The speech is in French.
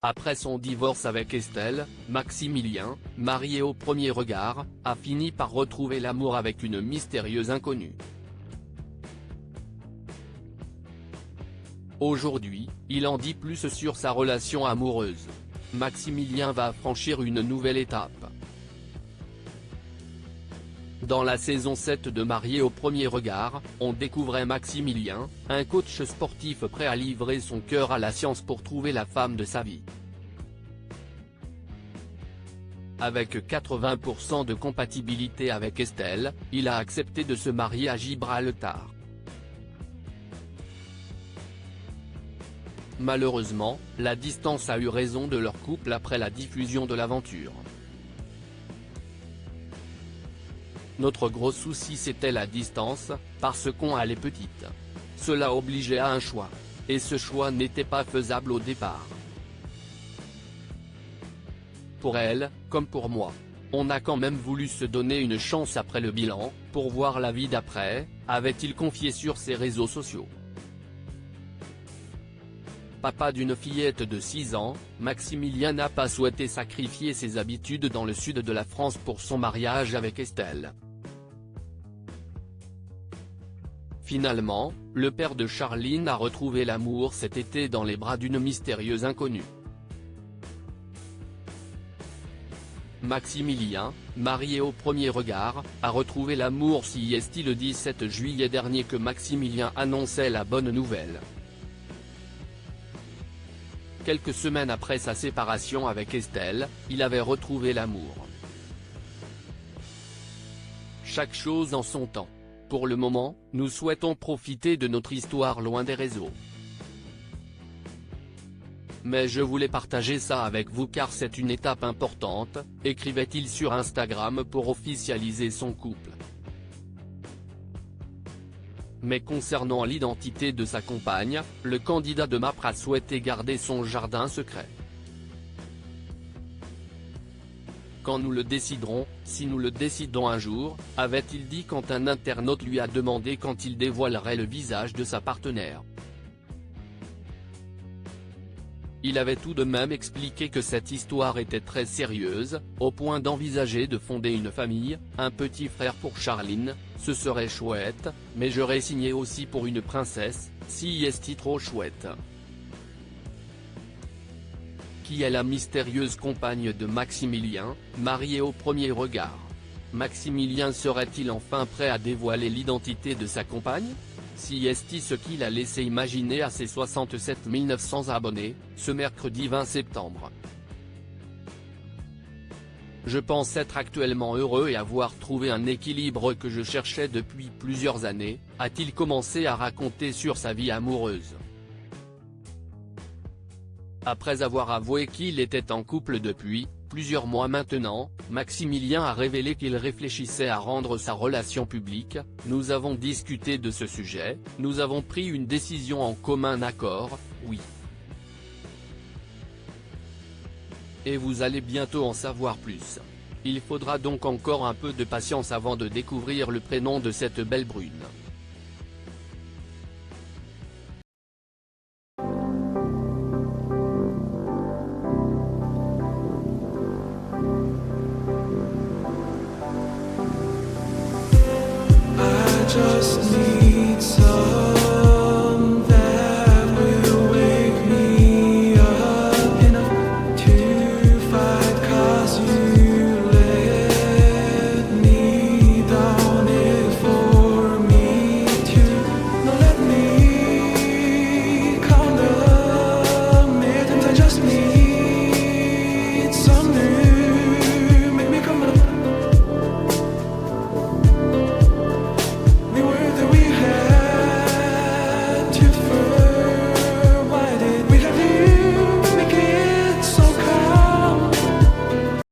Après son divorce avec Estelle, Maximilien, marié au premier regard, a fini par retrouver l'amour avec une mystérieuse inconnue. Aujourd'hui, il en dit plus sur sa relation amoureuse. Maximilien va franchir une nouvelle étape. Dans la saison 7 de Marié au premier regard, on découvrait Maximilien, un coach sportif prêt à livrer son cœur à la science pour trouver la femme de sa vie. Avec 80% de compatibilité avec Estelle, il a accepté de se marier à Gibraltar. Malheureusement, la distance a eu raison de leur couple après la diffusion de l'aventure. Notre gros souci c'était la distance, parce qu'on allait petite. Cela obligeait à un choix. Et ce choix n'était pas faisable au départ. Pour elle, comme pour moi. On a quand même voulu se donner une chance après le bilan, pour voir la vie d'après, avait-il confié sur ses réseaux sociaux. Papa d'une fillette de 6 ans, Maximilien n'a pas souhaité sacrifier ses habitudes dans le sud de la France pour son mariage avec Estelle. Finalement, le père de Charline a retrouvé l'amour cet été dans les bras d'une mystérieuse inconnue. Maximilien, marié au premier regard, a retrouvé l'amour si est le 17 juillet dernier que Maximilien annonçait la bonne nouvelle. Quelques semaines après sa séparation avec Estelle, il avait retrouvé l'amour. Chaque chose en son temps. Pour le moment, nous souhaitons profiter de notre histoire loin des réseaux. Mais je voulais partager ça avec vous car c'est une étape importante, écrivait-il sur Instagram pour officialiser son couple. Mais concernant l'identité de sa compagne, le candidat de MAPR a souhaité garder son jardin secret. Quand nous le déciderons, si nous le décidons un jour, avait-il dit quand un internaute lui a demandé quand il dévoilerait le visage de sa partenaire. Il avait tout de même expliqué que cette histoire était très sérieuse, au point d'envisager de fonder une famille, un petit frère pour Charline, ce serait chouette, mais j'aurais signé aussi pour une princesse, si est trop chouette. Qui est la mystérieuse compagne de Maximilien, mariée au premier regard? Maximilien serait-il enfin prêt à dévoiler l'identité de sa compagne? Si est ce qu'il a laissé imaginer à ses 67 900 abonnés, ce mercredi 20 septembre. Je pense être actuellement heureux et avoir trouvé un équilibre que je cherchais depuis plusieurs années, a-t-il commencé à raconter sur sa vie amoureuse. Après avoir avoué qu'il était en couple depuis plusieurs mois maintenant, Maximilien a révélé qu'il réfléchissait à rendre sa relation publique. Nous avons discuté de ce sujet, nous avons pris une décision en commun accord, oui. Et vous allez bientôt en savoir plus. Il faudra donc encore un peu de patience avant de découvrir le prénom de cette belle brune. Just